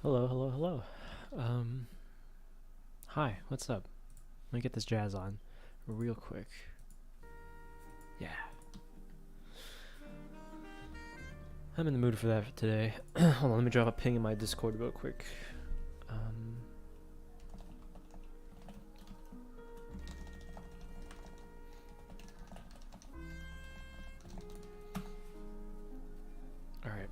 Hello, hello, hello. Um, Hi, what's up? Let me get this jazz on real quick. Yeah, I'm in the mood for that for today. Hold on, let me drop a ping in my Discord real quick. Um, Alright.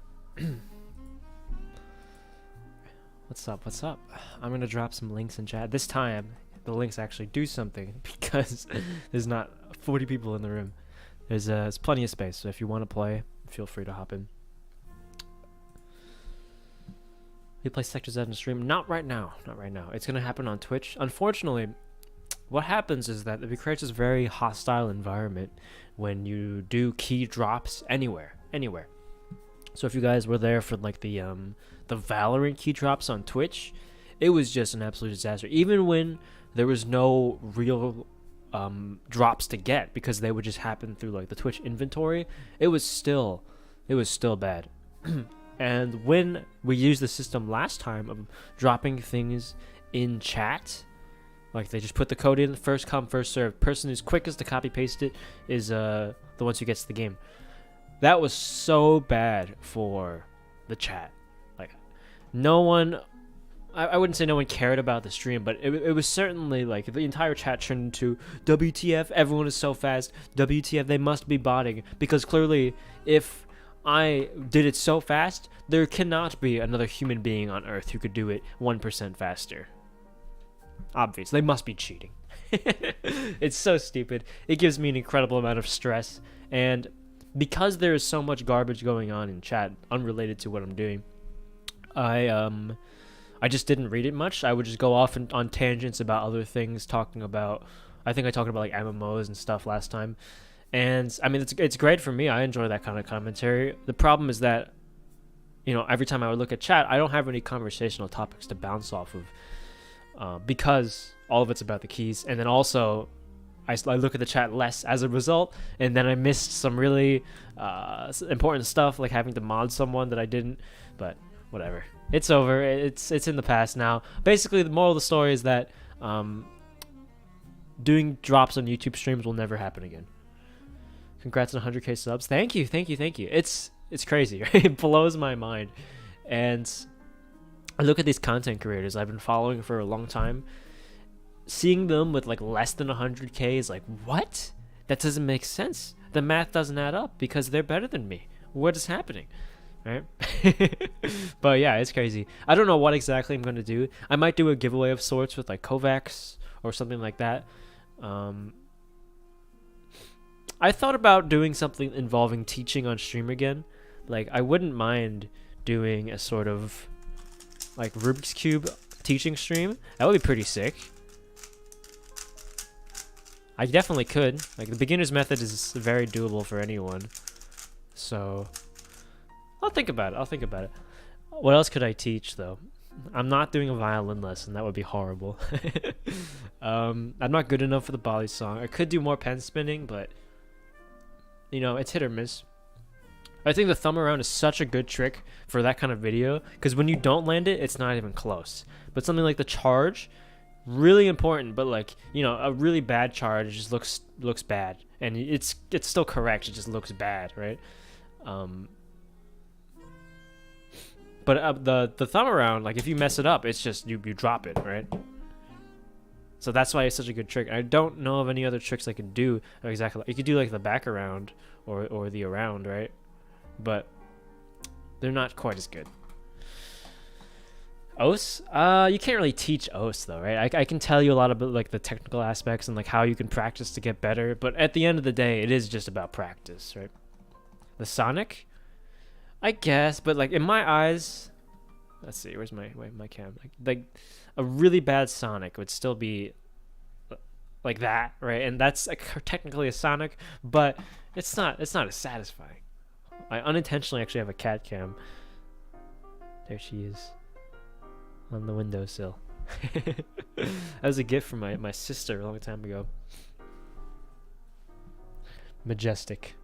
What's up, what's up? I'm gonna drop some links in chat. This time, the links actually do something because there's not 40 people in the room. There's plenty of space, so if you want to play, feel free to hop in. We play Sector Z in stream. Not right now. Not right now. It's gonna happen on Twitch. Unfortunately, what happens is that it creates this very hostile environment when you do key drops anywhere. So if you guys were there for like the Valorant key drops on Twitch, it was just an absolute disaster. Even when there was no real drops to get because they would just happen through like the Twitch inventory, it was still bad. And when we used the system last time of dropping things in chat, like they just put the code in, first come, first serve. Person who's quickest to copy paste it is the ones who gets the game. That was so bad for the chat. Like, no one, I wouldn't say no one cared about the stream, but it was certainly like the entire chat turned into WTF, everyone is so fast, WTF, they must be botting. Because clearly, if I did it so fast, there cannot be another human being on Earth who could do it 1% faster. Obvious, they must be cheating. It's so stupid. It gives me an incredible amount of stress, and because there is so much garbage going on in chat unrelated to what I'm doing, I just didn't read it much. I would just go off on tangents about other things, talking about, I think I talked about like MMOs and stuff last time. And I mean, it's great for me. I enjoy that kind of commentary. The problem is that, every time I would look at chat, I don't have any conversational topics to bounce off of, because all of it's about the keys. And then also, I look at the chat less as a result, and then I missed some really important stuff, like having to mod someone that I didn't. But whatever, it's over. It's in the past now. Basically, the moral of the story is that doing drops on YouTube streams will never happen again. Congrats on 100k subs. Thank you. It's crazy. Right? It blows my mind. And I look at these content creators I've been following for a long time. Seeing them with like less than 100k is like, what? That doesn't make sense. The math doesn't add up because they're better than me. What is happening? Right? But yeah, it's crazy. I don't know what exactly I'm going to do. I might do a giveaway of sorts with like Kovacs or something like that. I thought about doing something involving teaching on stream again. Like, I wouldn't mind doing a sort of like Rubik's Cube teaching stream. That would be pretty sick. I definitely could. Like, the beginner's method is very doable for anyone. So, I'll think about it. What else could I teach, though? I'm not doing a violin lesson. That would be horrible. I'm not good enough for the Bali song. I could do more pen spinning, but, it's hit or miss. I think the thumb around is such a good trick for that kind of video, because when you don't land it, it's not even close. But something like the charge, really important, but like, a really bad charge just looks bad, and it's still correct, it just looks bad, right? But the thumb around, like, if you mess it up, it's just you drop it, right? So that's why it's such a good trick. I don't know of any other tricks I could do exactly. You could do like the back around or the around, right? But they're not quite as good. OS? You can't really teach OS though, right? I can tell you a lot about like the technical aspects and like how you can practice to get better, but at the end of the day, it is just about practice, right? The Sonic? I guess, but like in my eyes, let's see, where's my cam? Like a really bad Sonic would still be like that, right? And that's technically a Sonic, but it's not as satisfying. I unintentionally actually have a cat cam. There she is on the windowsill. That was a gift from my sister a long time ago. Majestic.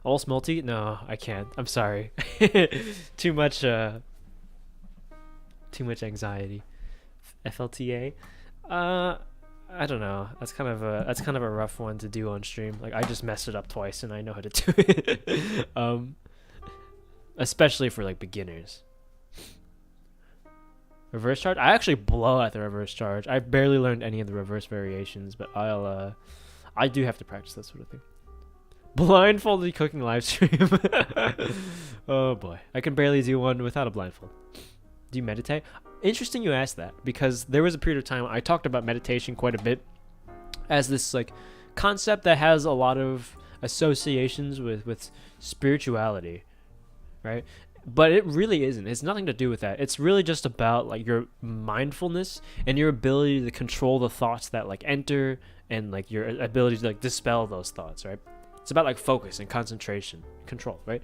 All multi? No, I can't. I'm sorry. Too much Too much anxiety. FLTA. I don't know. That's kind of a rough one to do on stream. Like I just messed it up twice and I know how to do it. Especially for like beginners. Reverse charge? I actually blow at the reverse charge. I've barely learned any of the reverse variations, but I do have to practice that sort of thing. Blindfolded cooking live stream. Oh boy. I can barely do one without a blindfold. Do you meditate? Interesting you asked that, because there was a period of time I talked about meditation quite a bit as this like concept that has a lot of associations with spirituality, right? But it really isn't. It's nothing to do with that. It's really just about like your mindfulness and your ability to control the thoughts that like enter, and like your ability to like dispel those thoughts, right? It's about like focus and concentration, control, right?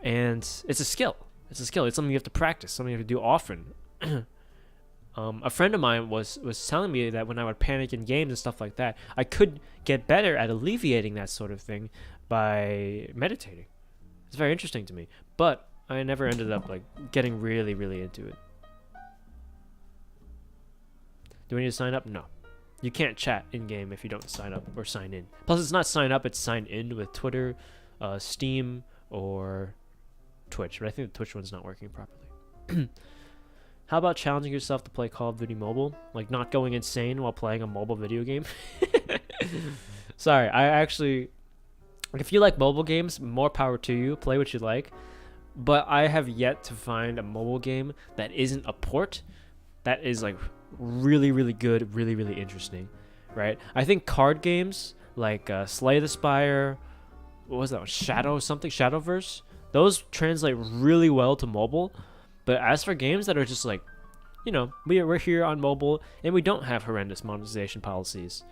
And it's a skill. It's a skill. It's something you have to practice, something you have to do often. A friend of mine was telling me that when I would panic in games and stuff like that, I could get better at alleviating that sort of thing by meditating. It's very interesting to me, but I never ended up like getting really, really into it. Do we need to sign up? No. You can't chat in-game if you don't sign up or sign in. Plus, it's not sign up, it's sign in with Twitter, Steam, or Twitch. But I think the Twitch one's not working properly. How about challenging yourself to play Call of Duty Mobile? Like not going insane while playing a mobile video game? Sorry, I actually... If you like mobile games, more power to you. Play what you like. But I have yet to find a mobile game that isn't a port that is like really, really good, really, really interesting, right? I think card games like Slay the Spire, what was that one? Shadowverse, those translate really well to mobile. But as for games that are just like, you know, we're here on mobile and we don't have horrendous monetization policies,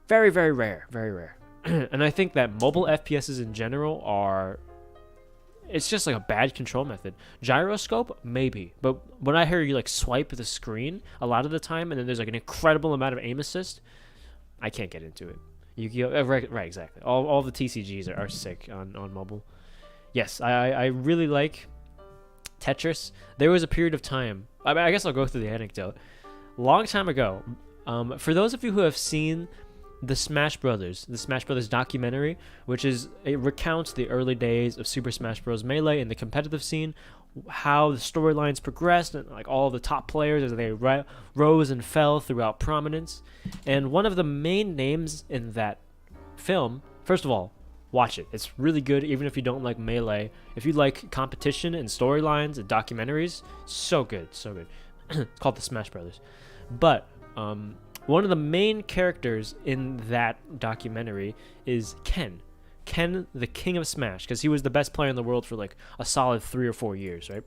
very, very rare, very rare. And I think that mobile FPSs in general are, it's just like a bad control method. Gyroscope, maybe. But when I hear you like swipe the screen a lot of the time and then there's like an incredible amount of aim assist, I can't get into it. Yu-Gi-Oh! Right, exactly. All the TCGs are sick on mobile. Yes, I really like Tetris. There was a period of time, I guess I'll go through the anecdote. Long time ago, for those of you who have seen the Smash Brothers documentary, it recounts the early days of Super Smash Bros. Melee in the competitive scene, how the storylines progressed, and like all the top players as they rose and fell throughout prominence. And one of the main names in that film, first of all, watch it. It's really good, even if you don't like Melee. If you like competition and storylines and documentaries, so good, so good. It's called the Smash Brothers. But one of the main characters in that documentary is Ken, the king of Smash, because he was the best player in the world for like a solid 3 or 4 years, right?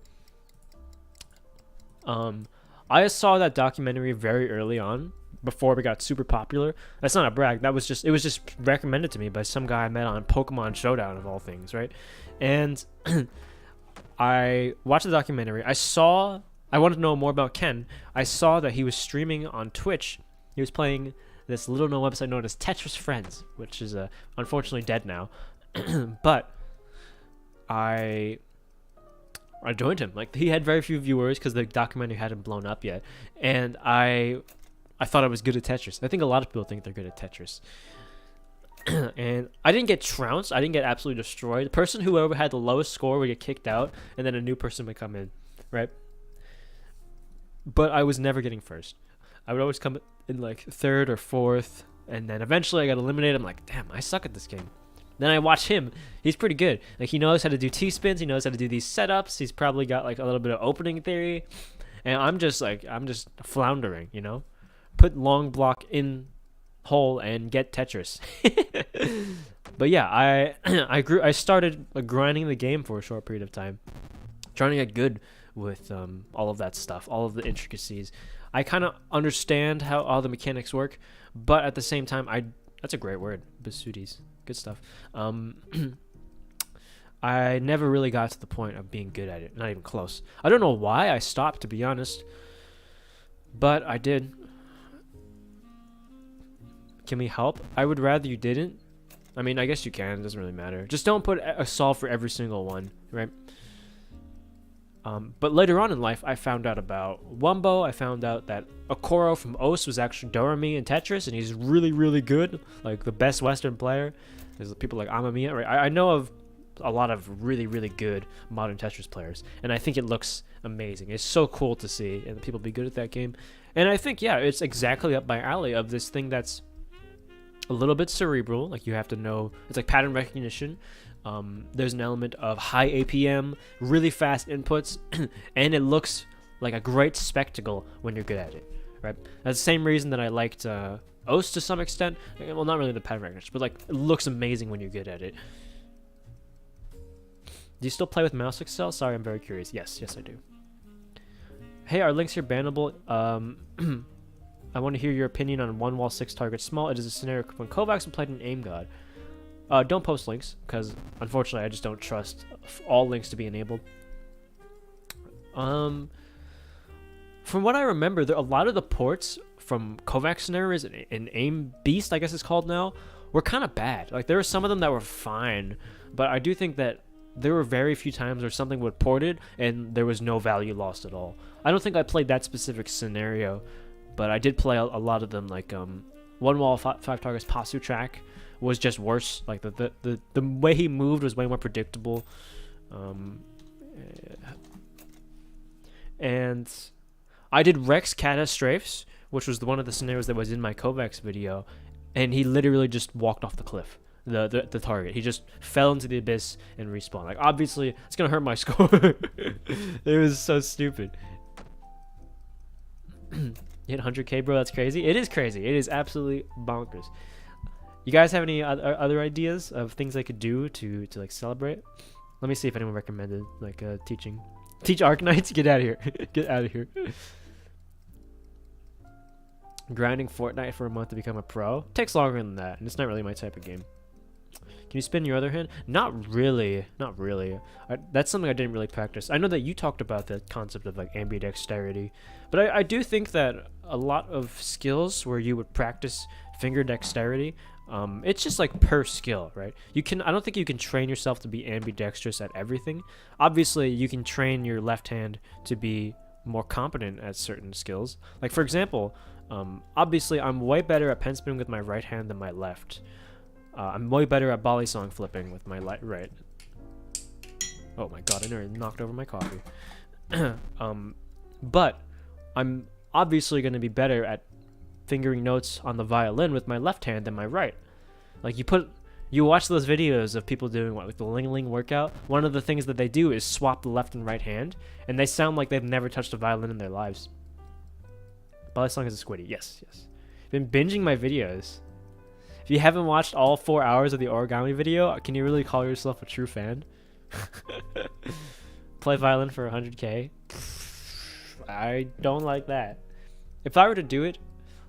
I saw that documentary very early on, before we got super popular. That's not a brag. It was just recommended to me by some guy I met on Pokemon Showdown of all things, right? And I watched the documentary. I wanted to know more about Ken. I saw that he was streaming on Twitch. He was playing this little known website known as Tetris Friends, which is unfortunately dead now. But I joined him. Like, he had very few viewers because the documentary hadn't blown up yet, and I thought I was good at Tetris. I think a lot of people think they're good at Tetris. And I didn't get trounced. I didn't get absolutely destroyed. The person whoever had the lowest score would get kicked out, and then a new person would come in, right? But I was never getting first. I would always come in like third or fourth, and then eventually I got eliminated. I'm like, damn, I suck at this game. Then I watch him. He's pretty good. Like, he knows how to do T-spins. He knows how to do these setups. He's probably got like a little bit of opening theory. And I'm just floundering, you know? Put long block in hole and get Tetris. But yeah, I started grinding the game for a short period of time, trying to get good with all of that stuff, all of the intricacies. I kind of understand how all the mechanics work, but at the same time, that's a great word, Basudis, good stuff. I never really got to the point of being good at it, not even close. I don't know why I stopped, to be honest, but I did. Can we help? I would rather you didn't. I mean, I guess you can. It doesn't really matter. Just don't put a solve for every single one, right? But later on in life, I found out about Wumbo. I found out that Okoro from OS was actually Doremi in Tetris, and he's really, really good, like the best Western player. There's people like Amamiya. Right? I know of a lot of really, really good modern Tetris players, and I think it looks amazing. It's so cool to see, and people be good at that game. And I think, yeah, it's exactly up my alley of this thing that's a little bit cerebral. Like, you have to know, it's like pattern recognition. There's an element of high APM, really fast inputs, and it looks like a great spectacle when you're good at it, right? That's the same reason that I liked OS to some extent. Well, not really the pattern recognition, but like, it looks amazing when you're good at it. Do you still play with mouse excel? Sorry, I'm very curious. Yes, I do. Hey, are links here bannable? I want to hear your opinion on one wall 6 target small. It is a scenario when Kovacs played an aim god. Don't post links, because unfortunately I just don't trust all links to be enabled. From what I remember, a lot of the ports from Kovacs scenarios and Aim Beast, I guess it's called now, were kind of bad. Like, there were some of them that were fine, but I do think that there were very few times where something would ported and there was no value lost at all. I don't think I played that specific scenario, but I did play a lot of them. Like one wall 5 targets Pasu track was just worse. Like the way he moved was way more predictable. And I did Rex Kata Strafes, which was one of the scenarios that was in my Kovacs video, and he literally just walked off the cliff. The target. He just fell into the abyss and respawned. Like, obviously, it's gonna hurt my score. It was so stupid. You hit 100k, bro. That's crazy. It is crazy. It is absolutely bonkers. You guys have any other ideas of things I could do to like celebrate? Let me see if anyone recommended like teaching. Teach Arknights. Get out of here. Get out of here. Grinding Fortnite for a month to become a pro takes longer than that, and it's not really my type of game. Can you spin your other hand? Not really. Not really. That's something I didn't really practice. I know that you talked about the concept of like ambidexterity, but I do think that a lot of skills where you would practice finger dexterity, it's just like per skill, right? I don't think you can train yourself to be ambidextrous at everything. Obviously, you can train your left hand to be more competent at certain skills. Like, for example, obviously I'm way better at pen spinning with my right hand than my left. I'm way better at volley song flipping with my right. Oh my god, I nearly knocked over my coffee. But I'm obviously going to be better at fingering notes on the violin with my left hand than my right. Like, you watch those videos of people doing what, like the Ling Ling workout. One of the things that they do is swap the left and right hand, and they sound like they've never touched a violin in their lives. Volley song is a squiddy. Yes. Been binging my videos. If you haven't watched all 4 hours of the origami video, can you really call yourself a true fan? Play violin for 100k? I don't like that. If I were to do it,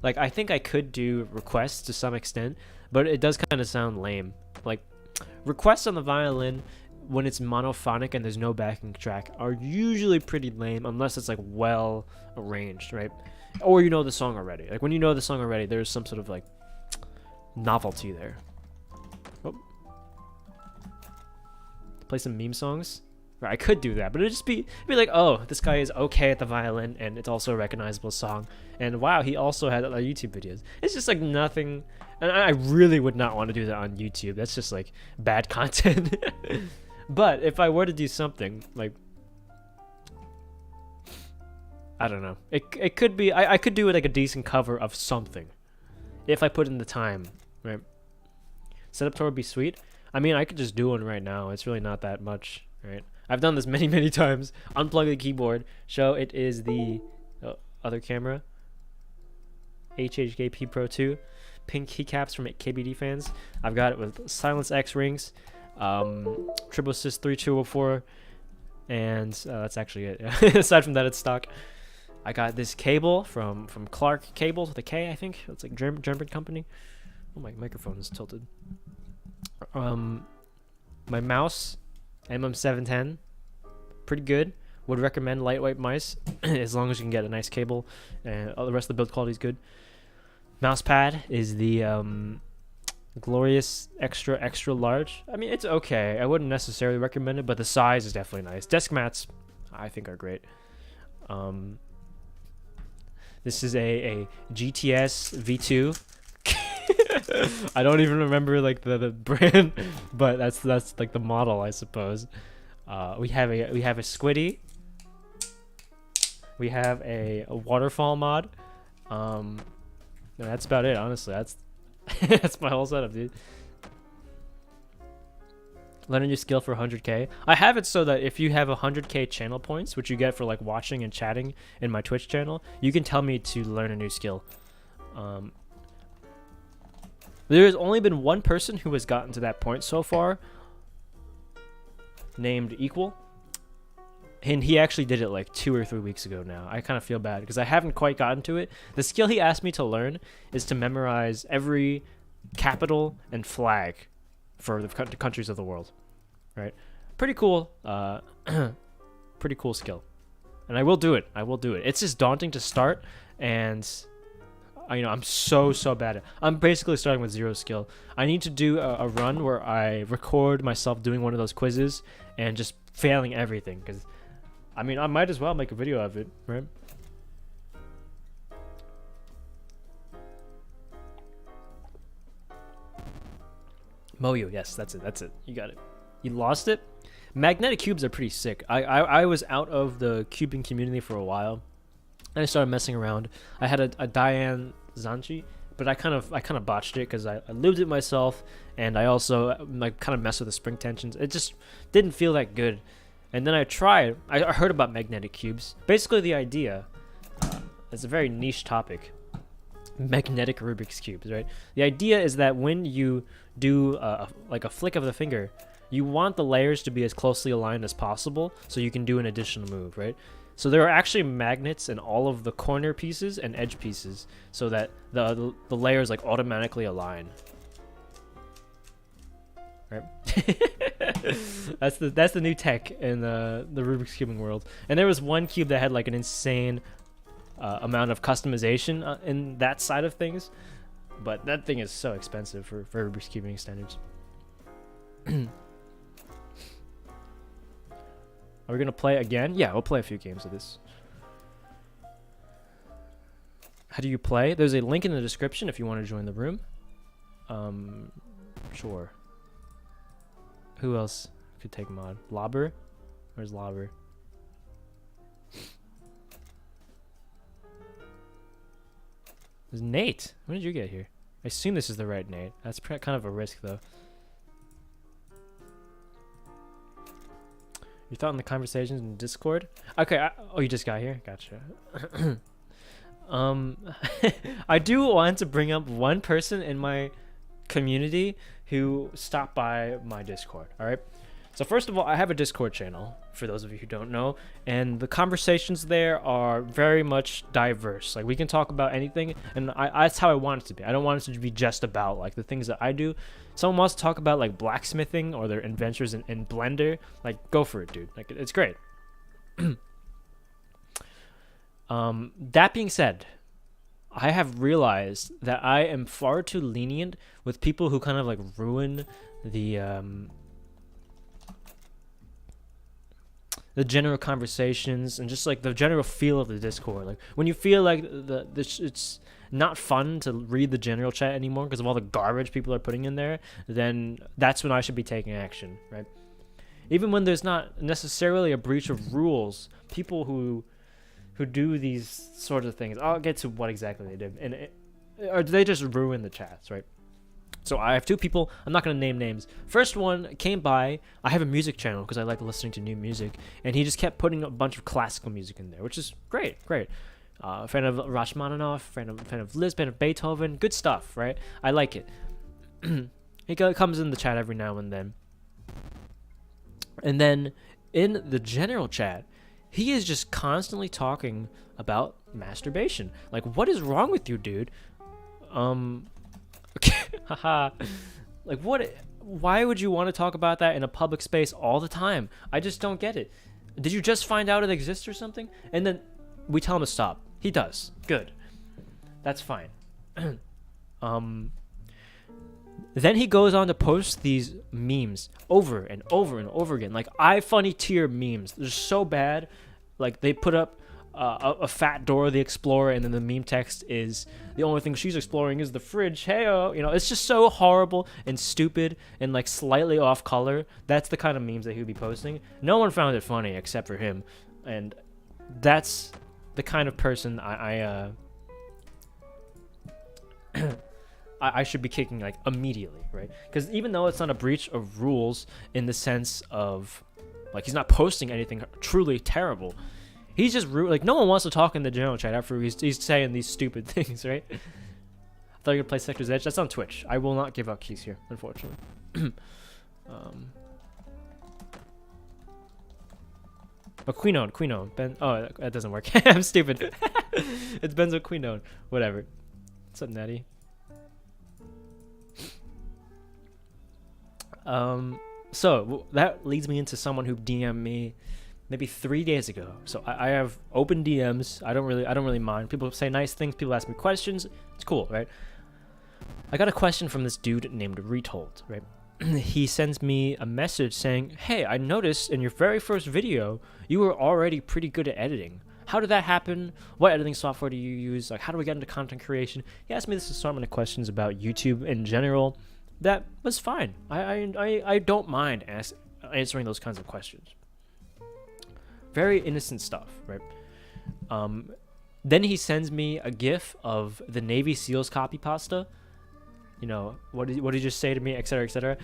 like, I think I could do requests to some extent, but it does kind of sound lame. Like, requests on the violin, when it's monophonic and there's no backing track, are usually pretty lame unless it's like well arranged, right? Or you know the song already. Like, when you know the song already, there's some sort of like novelty there. Oh. Play some meme songs. Right, I could do that, but it'd just be like, oh, this guy is okay at the violin, and it's also a recognizable song, and wow, he also had YouTube videos. It's just like nothing, and I really would not want to do that on YouTube. That's just like bad content. But if I were to do something like, I don't know, it could be, I could do like a decent cover of something if I put in the time, right? Setup tour would be sweet. I mean, I could just do one right now. It's really not that much, right? I've done this many times. Unplug the keyboard. Show it is the other camera. HHKP Pro 2. Pink keycaps from KBD fans. I've got it with Silence X rings, Triple Assist 3204, and that's actually it. Aside from that, it's stock. I got this cable from Clark Cables with a K, I think. It's like German company. Oh, my microphone is tilted. My mouse, MM710, pretty good. Would recommend lightweight mice as long as you can get a nice cable, and all the rest of the build quality is good. Mouse pad is the Glorious extra large. I mean, it's okay. I wouldn't necessarily recommend it, but the size is definitely nice. Desk mats, I think are great. This is a GTS V2. I don't even remember like the brand, but that's like the model, I suppose. We have a squiddy. We have a waterfall mod. No, that's about it, honestly. That's that's my whole setup, dude. Learn a new skill for 100k. I have it so that if you have 100k channel points, which you get for like watching and chatting in my Twitch channel, you can tell me to learn a new skill. There has only been one person who has gotten to that point so far, named Equal. And he actually did it like 2 or 3 weeks ago now. I kind of feel bad because I haven't quite gotten to it. The skill he asked me to learn is to memorize every capital and flag for the countries of the world. Right? Pretty cool. Pretty cool skill. And I will do it. I will do it. It's just daunting to start, and I'm so bad at it. I'm basically starting with 0 skill. I need to do a run where I record myself doing one of those quizzes and just failing everything, because I might as well make a video of it, right? Moyu, yes, that's it. You got it. You lost it? Magnetic cubes are pretty sick. I was out of the cubing community for a while. And I started messing around. I had a Diane Zanchi, but I kind of botched it because I lubed it myself, and I also kind of messed with the spring tensions. It just didn't feel that good. And then I tried. I heard about magnetic cubes. Basically, the idea is a very niche topic. Magnetic Rubik's cubes, right? The idea is that when you do like a flick of the finger, you want the layers to be as closely aligned as possible, so you can do an additional move, right? So there are actually magnets in all of the corner pieces and edge pieces, so that the layers like automatically align. Right? that's the new tech in the Rubik's cubing world. And there was one cube that had like an insane amount of customization in that side of things, but that thing is so expensive for Rubik's cubing standards. Are we gonna play again? Yeah, we'll play a few games of this. How do you play? There's a link in the description if you want to join the room. Sure. Who else could take mod? Lobber? Where's Lobber? There's Nate. When did you get here? I assume this is the right Nate. That's kind of a risk, though. Your thought on the conversations in Discord? Okay, oh, you just got here? Gotcha. I do want to bring up one person in my community who stopped by my Discord, alright? So first of all, I have a Discord channel, for those of you who don't know, and the conversations there are very much diverse. Like, we can talk about anything, and that's how I want it to be. I don't want it to be just about, like, the things that I do. Someone wants to talk about, like, blacksmithing or their adventures in Blender, like, go for it, dude. Like, it's great. That being said, I have realized that I am far too lenient with people who kind of, like, ruin the general conversations and just like the general feel of the Discord. Like, when you feel like it's not fun to read the general chat anymore because of all the garbage people are putting in there, then that's when I should be taking action, right? Even when there's not necessarily a breach of rules, people who do these sort of things, I'll get to what exactly they did, or they just ruin the chats, right? So I have two people, I'm not going to name names. First one came by, I have a music channel because I like listening to new music, and he just kept putting a bunch of classical music in there, which is great. Fan of Rachmaninoff, fan of Liszt, fan of Beethoven, good stuff, right? I like it. He comes in the chat every now and then. And then in the general chat, he is just constantly talking about masturbation. Like, what is wrong with you, dude? Haha. Like, what? Why would you want to talk about that in a public space all the time? I just don't get it. Did you just find out it exists or something? And then we tell him to stop. He does. Good. That's fine. Then he goes on to post these memes over and over and over again. Like, iFunny tier memes. They're so bad like they put up a fat Dora the Explorer, and then the meme text is the only thing she's exploring is the fridge. Hey-o. You know, it's just so horrible and stupid and like slightly off color. That's the kind of memes that he would be posting. No one found it funny except for him, and that's the kind of person I should be kicking like immediately, right? Because even though it's not a breach of rules in the sense of like he's not posting anything truly terrible, he's just rude. Like no one wants to talk in the general chat after he's saying these stupid things, right? I thought you were gonna play Sector's Edge. That's on Twitch. I will not give out keys here, unfortunately. Oh, Queenone. Ben. Oh, that doesn't work. I'm stupid. It's Benzo Queenone. Whatever. What's up, Natty? So that leads me into someone who DM'd me maybe 3 days ago. So I have open DMs. I don't really mind. People say nice things. People ask me questions. It's cool, right? I got a question from this dude named Retold, right? He sends me a message saying, "Hey, I noticed in your very first video, you were already pretty good at editing. How did that happen? What editing software do you use? Like, how do we get into content creation?" He asked me this assortment of questions about YouTube in general. That was fine. I don't mind answering those kinds of questions. Very innocent stuff, right? Then he sends me a GIF of the Navy SEALs copy pasta. You know, what did you just say to me, etc., etc.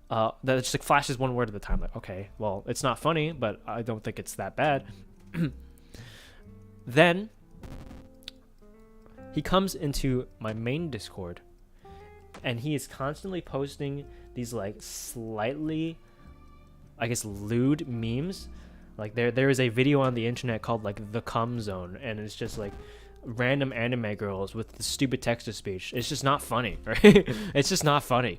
That just like flashes one word at a time. Like, okay, well, it's not funny, but I don't think it's that bad. Then he comes into my main Discord, and he is constantly posting these like slightly, I guess, lewd memes. Like there is a video on the internet called like the Cum Zone, and it's just like random anime girls with the stupid text-to-speech. It's just not funny, right? It's just not funny.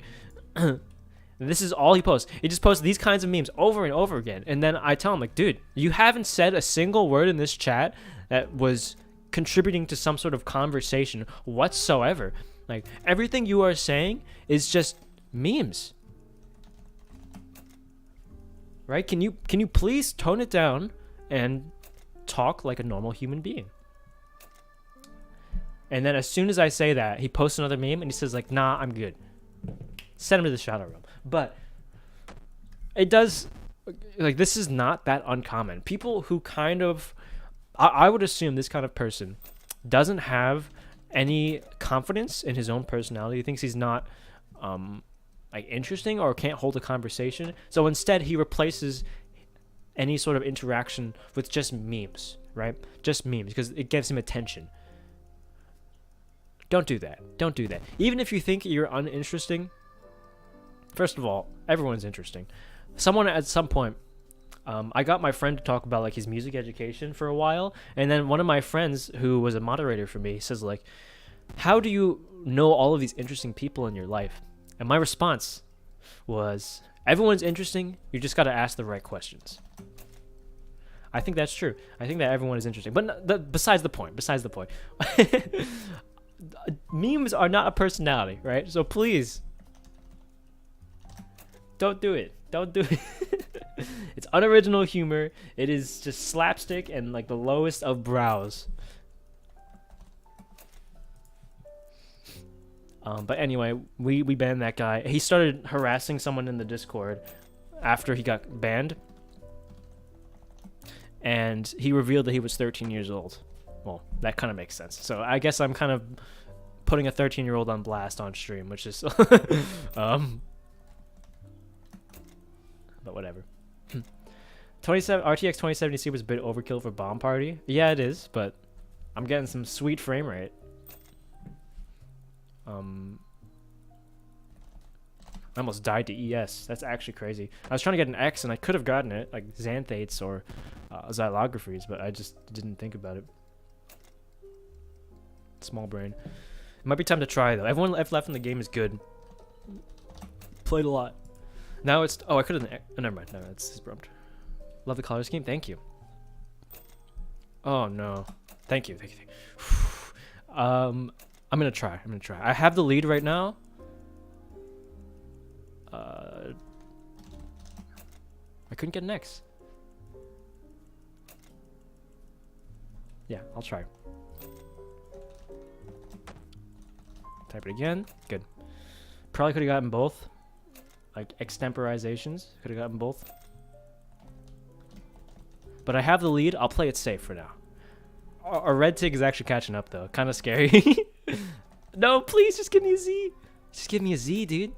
This is all he posts. He just posts these kinds of memes over and over again. And then I tell him, like, dude, you haven't said a single word in this chat that was contributing to some sort of conversation whatsoever. Like, everything you are saying is just memes. Right? Can you please tone it down and talk like a normal human being? And then as soon as I say that, he posts another meme and he says like, "Nah, I'm good." Send him to the shadow realm. But it does, like, this is not that uncommon. People who kind of, I would assume this kind of person doesn't have any confidence in his own personality. He thinks he's not like interesting or can't hold a conversation. So instead he replaces any sort of interaction with just memes, right? Just memes, because it gives him attention. Don't do that. Don't do that. Even if you think you're uninteresting, first of all, everyone's interesting. Someone at some point, I got my friend to talk about like his music education for a while, and then one of my friends who was a moderator for me says like, "How do you know all of these interesting people in your life?" And my response was, "Everyone's interesting. You just got to ask the right questions." I think that's true. I think that everyone is interesting, but besides the point. Besides the point. Memes are not a personality, right? So please don't do it. Don't do it. It's unoriginal humor. It is just slapstick and like the lowest of brows. But anyway, we banned that guy. He started harassing someone in the Discord after he got banned, and he revealed that he was 13 years old. Well, that kind of makes sense. So I guess I'm kind of putting a 13-year-old on blast on stream, which is but whatever. 27 RTX 2070 was a bit overkill for Bomb Party. Yeah, it is, but I'm getting some sweet frame rate. I almost died to ES. That's actually crazy. I was trying to get an X, and I could have gotten it, like Xanthates or xylographies, but I just didn't think about it. Small brain. It might be time to try, though. Everyone left in the game is good. Played a lot. Now it's... Oh, I could have... Oh, never mind. No, it's prompt. Love the color scheme. Thank you. Oh, no. Thank you. Thank you. I'm going to try. I have the lead right now. I couldn't get an X. Yeah, I'll try. Type it again. Good. Probably could have gotten both. Like extemporizations. Could have gotten both. But I have the lead. I'll play it safe for now. Our red tick is actually catching up though. Kind of scary. No, please just give me a Z. Just give me a Z, dude.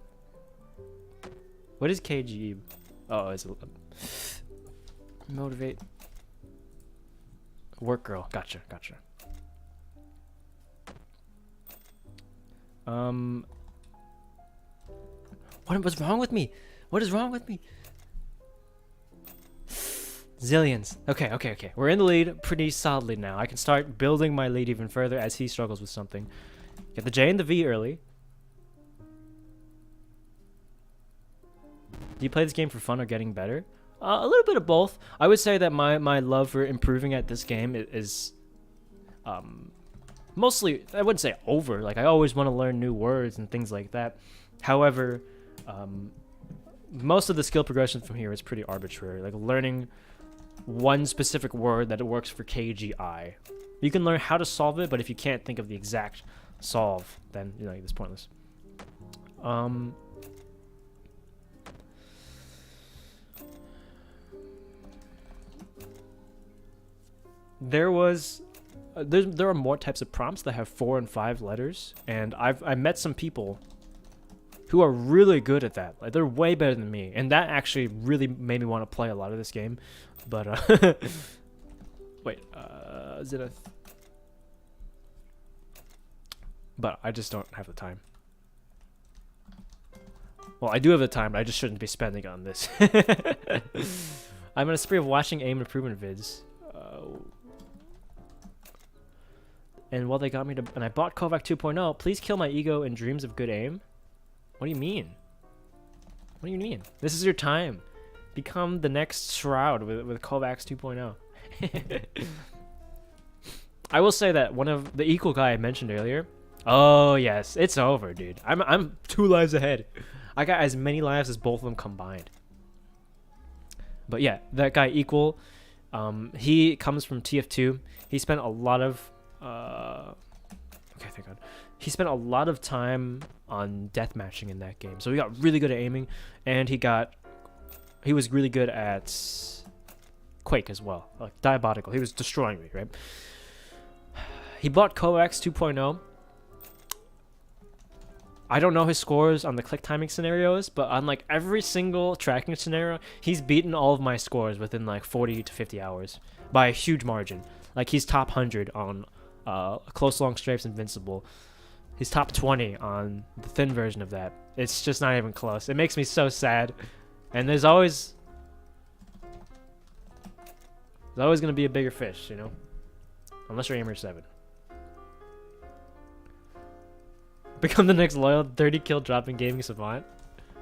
What is KG? Oh, it's motivate. Work girl. Gotcha. What was wrong with me? What is wrong with me? Zillions. Okay. We're in the lead pretty solidly now. I can start building my lead even further as he struggles with something. Get the J and the V early. Do you play this game for fun or getting better? A little bit of both. I would say that my love for improving at this game is mostly, I wouldn't say over. Like, I always want to learn new words and things like that. However, most of the skill progression from here is pretty arbitrary. Like, learning one specific word that it works for KGI. You can learn how to solve it, but if you can't think of the exact solve, then, you know, it's pointless. There are more types of prompts that have 4 and 5 letters, and I met some people who are really good at that. Like, they're way better than me, and that actually really made me want to play a lot of this game. But wait, Zenith. But I just don't have the time. Well, I do have the time, but I just shouldn't be spending on this. I'm in a spree of watching aim improvement vids. And while they got me to, and I bought Kovac 2.0, please kill my ego and dreams of good aim. What do you mean? What do you mean? This is your time. Become the next Shroud with Kovacs 2.0. I will say that one of the equal guy I mentioned earlier. Oh yes, it's over, dude. I'm 2 lives ahead. I got as many lives as both of them combined. But yeah, that guy equal. He comes from TF2. He spent a lot of okay, thank God. He spent a lot of time on deathmatching in that game, so he got really good at aiming, and he was really good at Quake as well, like Diabolical. He was destroying me, right? He bought Kovacs 2.0. I don't know his scores on the click timing scenarios, but on like every single tracking scenario, he's beaten all of my scores within like 40 to 50 hours by a huge margin. Like, he's top 100 on Close Long Strafe's Invincible. He's top 20 on the thin version of that. It's just not even close. It makes me so sad. And there's always going to be a bigger fish, you know? Unless you're Aimer 7. Become the next loyal 30 kill dropping gaming savant.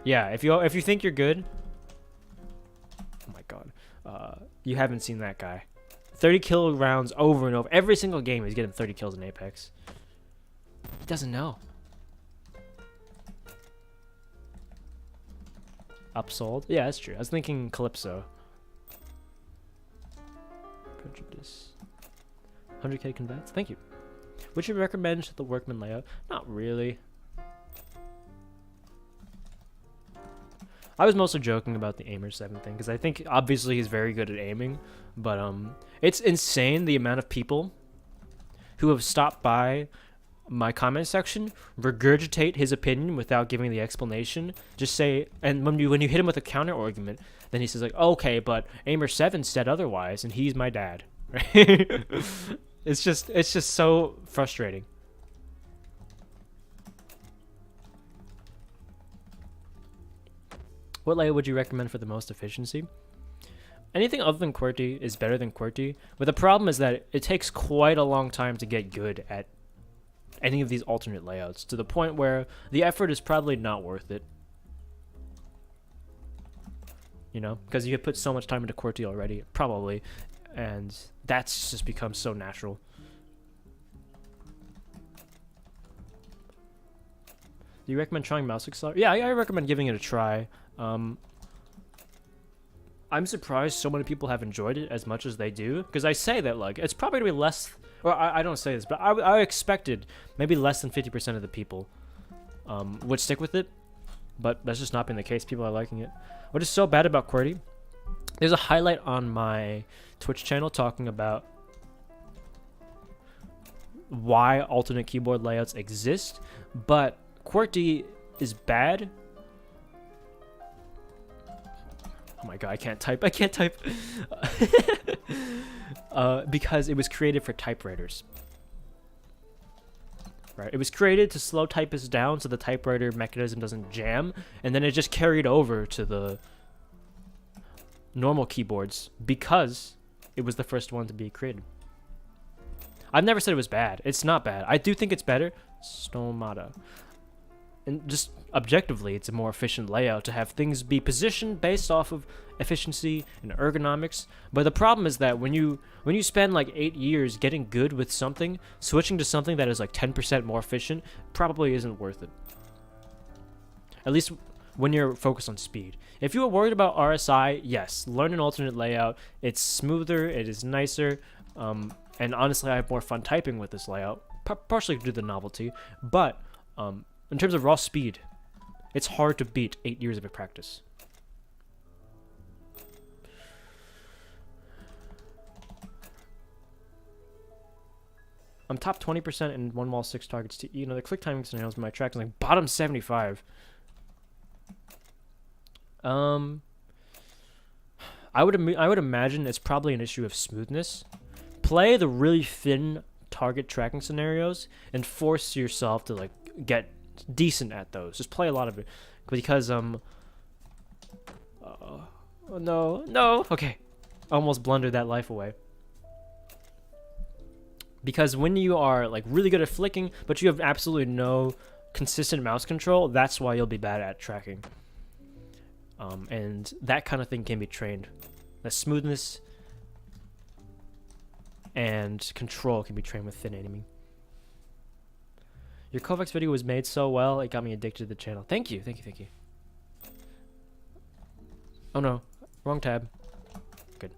Yeah, if you think you're good. Oh my God. You haven't seen that guy. 30 kill rounds over and over. Every single game he's getting 30 kills in Apex. He doesn't know. Upsold? Yeah, that's true. I was thinking Calypso. Prejudice. 100k converts? Thank you. Would you recommend the workman layout? Not really. I was mostly joking about the Aimer 7 thing, because I think obviously he's very good at aiming, but it's insane the amount of people who have stopped by my comment section, regurgitate his opinion without giving the explanation, just say, and when you hit him with a counter argument, then he says like, okay, but Aimer 7 said otherwise, and he's my dad. Right? It's just so frustrating. What layout would you recommend for the most efficiency? Anything other than QWERTY is better than QWERTY, but the problem is that it takes quite a long time to get good at any of these alternate layouts, to the point where the effort is probably not worth it. You know, because you have put so much time into QWERTY already, probably, and that's just become so natural. Do you recommend trying mouse accelerator? Yeah, I recommend giving it a try. I'm surprised so many people have enjoyed it as much as they do, because I say that like it's probably gonna be less, or I don't say this, but I expected maybe less than 50% of the people would stick with it, but that's just not been the case. People are liking it. What is so bad about QWERTY? There's a highlight on my Twitch channel talking about why alternate keyboard layouts exist, but QWERTY is bad. Oh my god, I can't type. Because it was created for typewriters. Right, it was created to slow typists down so the typewriter mechanism doesn't jam, and then it just carried over to the normal keyboards because it was the first one to be created. I've never said it was bad. It's not bad. I do think it's better. Stomata. And just objectively, it's a more efficient layout to have things be positioned based off of efficiency and ergonomics. But the problem is that when you spend like 8 years getting good with something, switching to something that is like 10% more efficient probably isn't worth it. At least when you're focused on speed. If you were worried about RSI, yes, learn an alternate layout. It's smoother, it is nicer, and honestly, I have more fun typing with this layout, partially due to the novelty. But in terms of raw speed, it's hard to beat 8 years of practice. I'm top 20% in one wall 6 targets to the click timing scenarios in my tracks like bottom 75. I would imagine it's probably an issue of smoothness. Play the really thin target tracking scenarios and force yourself to like get decent at those. Just play a lot of it, because oh no, okay, almost blundered that life away. Because when you are like really good at flicking, but you have absolutely no consistent mouse control, that's why you'll be bad at tracking. And that kind of thing can be trained. The smoothness and control can be trained with thin aiming. Your Kovacs video was made so well, it got me addicted to the channel. Thank you. Oh no, wrong tab. Good.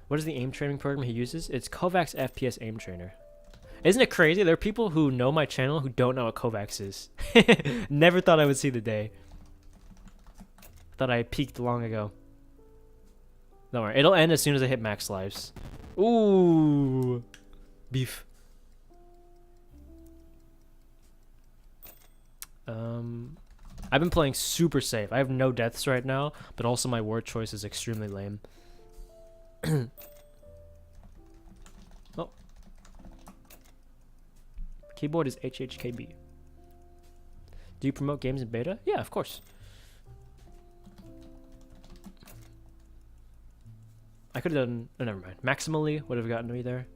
What is the aim training program he uses? It's Kovacs FPS Aim Trainer. Isn't it crazy? There are people who know my channel who don't know what Kovacs is. Never thought I would see the day. Thought I peaked long ago. Don't worry, it'll end as soon as I hit max lives. Ooh, beef. I've been playing super safe. I have no deaths right now, but also my word choice is extremely lame. Oh. Keyboard is HHKB. Do you promote games in beta? Yeah, of course. I could have done... Oh, never mind. Maximally would have gotten me there.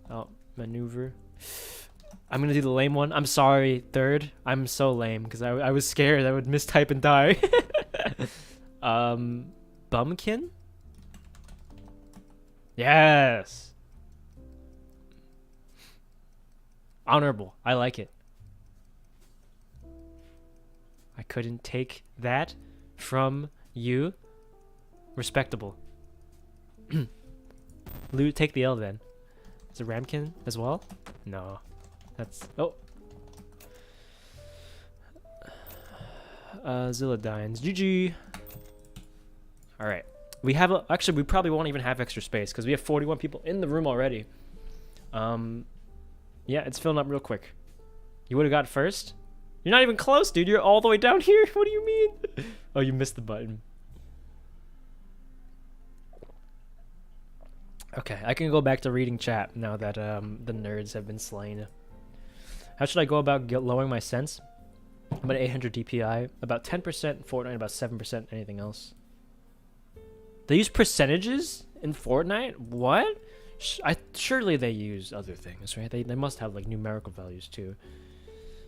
Oh, maneuver. I'm going to do the lame one. I'm sorry, third. I'm so lame because I was scared I would mistype and die. Bumpkin? Yes! Honorable. I like it. I couldn't take that from you. Respectable. Lou, take the L then. Is it Ramkin as well? No. That's... Oh. Zilladines. GG. Alright. We have a... Actually, we probably won't even have extra space because we have 41 people in the room already. Yeah, it's filling up real quick. You would have got first? You're not even close, dude. You're all the way down here. What do you mean? Oh, you missed the button. Okay, I can go back to reading chat now that the nerds have been slain. How should I go about lowering my sense? I'm at 800 DPI, about 10% Fortnite, about 7% anything else. They use percentages in Fortnite? What? Surely they use other things, right? They must have like numerical values too.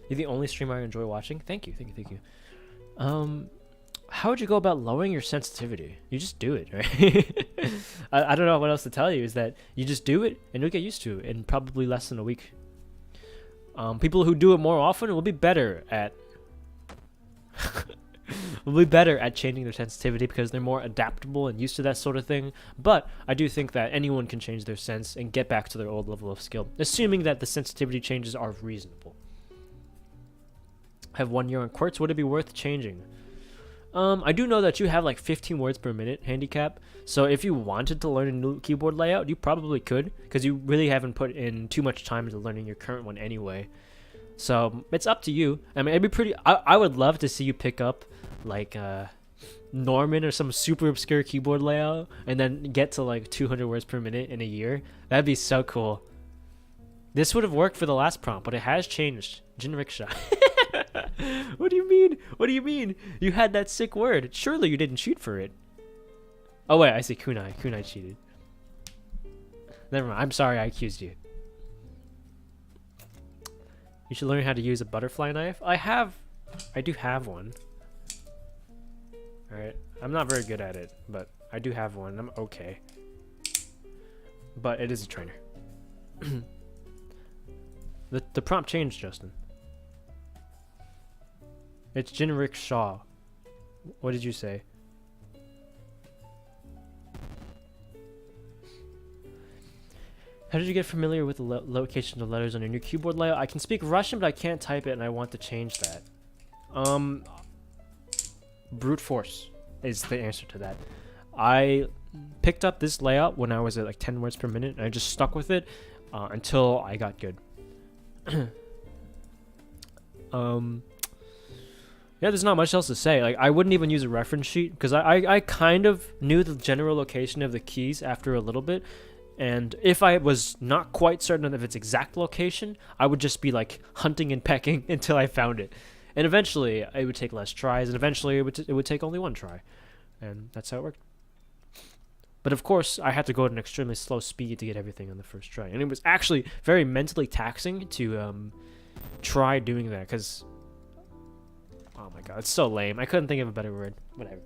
You're the only streamer I enjoy watching. Thank you. How would you go about lowering your sensitivity? You just do it, right? I don't know what else to tell you. Is that you just do it and you'll get used to it in probably less than a week. People who do it more often will be better at will be better at changing their sensitivity because they're more adaptable and used to that sort of thing. But I do think that anyone can change their sense and get back to their old level of skill, assuming that the sensitivity changes are reasonable. Have 1 year on Quartz. Would it be worth changing? I do know that you have like 15 words per minute handicap, so if you wanted to learn a new keyboard layout, you probably could, because you really haven't put in too much time into learning your current one anyway. So it's up to you. I mean, it'd be pretty. I would love to see you pick up like Norman or some super obscure keyboard layout, and then get to like 200 words per minute in a year. That'd be so cool. This would have worked for the last prompt, but it has changed. Jinriksha. What do you mean? What do you mean? You had that sick word. Surely you didn't cheat for it. Oh wait, I see kunai. Kunai cheated. Never mind. I'm sorry I accused you. You should learn how to use a butterfly knife. I do have one. Alright. I'm not very good at it, but I do have one. I'm okay. But it is a trainer. The prompt changed, Justin. It's Jinrik Shaw. What did you say? How did you get familiar with the location of letters on your new keyboard layout? I can speak Russian, but I can't type it, and I want to change that. Brute force is the answer to that. I picked up this layout when I was at like 10 words per minute, and I just stuck with it until I got good. Yeah, there's not much else to say. Like, I wouldn't even use a reference sheet because I kind of knew the general location of the keys after a little bit. And if I was not quite certain of its exact location, I would just be like hunting and pecking until I found it. And eventually it would take less tries, and eventually it would take only one try. And that's how it worked. But of course, I had to go at an extremely slow speed to get everything on the first try. And it was actually very mentally taxing to try doing that because... Oh my god, it's so lame. I couldn't think of a better word. Whatever.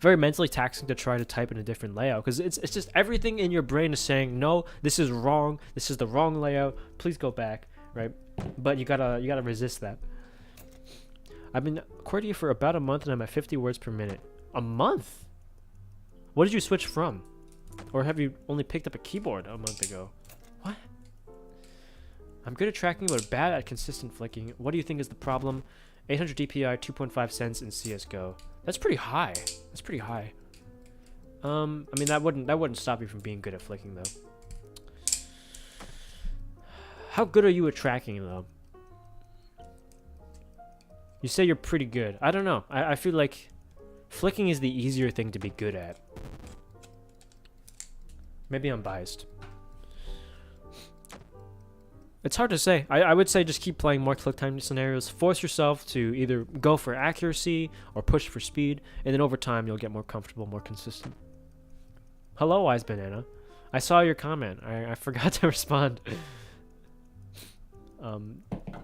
Very mentally taxing to try to type in a different layout because it's just everything in your brain is saying, no, this is wrong. This is the wrong layout. Please go back, right? But you gotta resist that. I've been QWERTY for about a month and I'm at 50 words per minute. A month? What did you switch from? Or have you only picked up a keyboard a month ago? What? I'm good at tracking, but bad at consistent flicking. What do you think is the problem? 800 DPI, 2.5 cents in CS:GO. That's pretty high. That's pretty high. I mean, that wouldn't stop you from being good at flicking, though. How good are you at tracking, though? You say you're pretty good. I don't know. I feel like flicking is the easier thing to be good at. Maybe I'm biased. It's hard to say. I would say just keep playing more click time scenarios. Force yourself to either go for accuracy or push for speed, and then over time you'll get more comfortable, more consistent. Hello, Wise Banana. I saw your comment. I forgot to respond.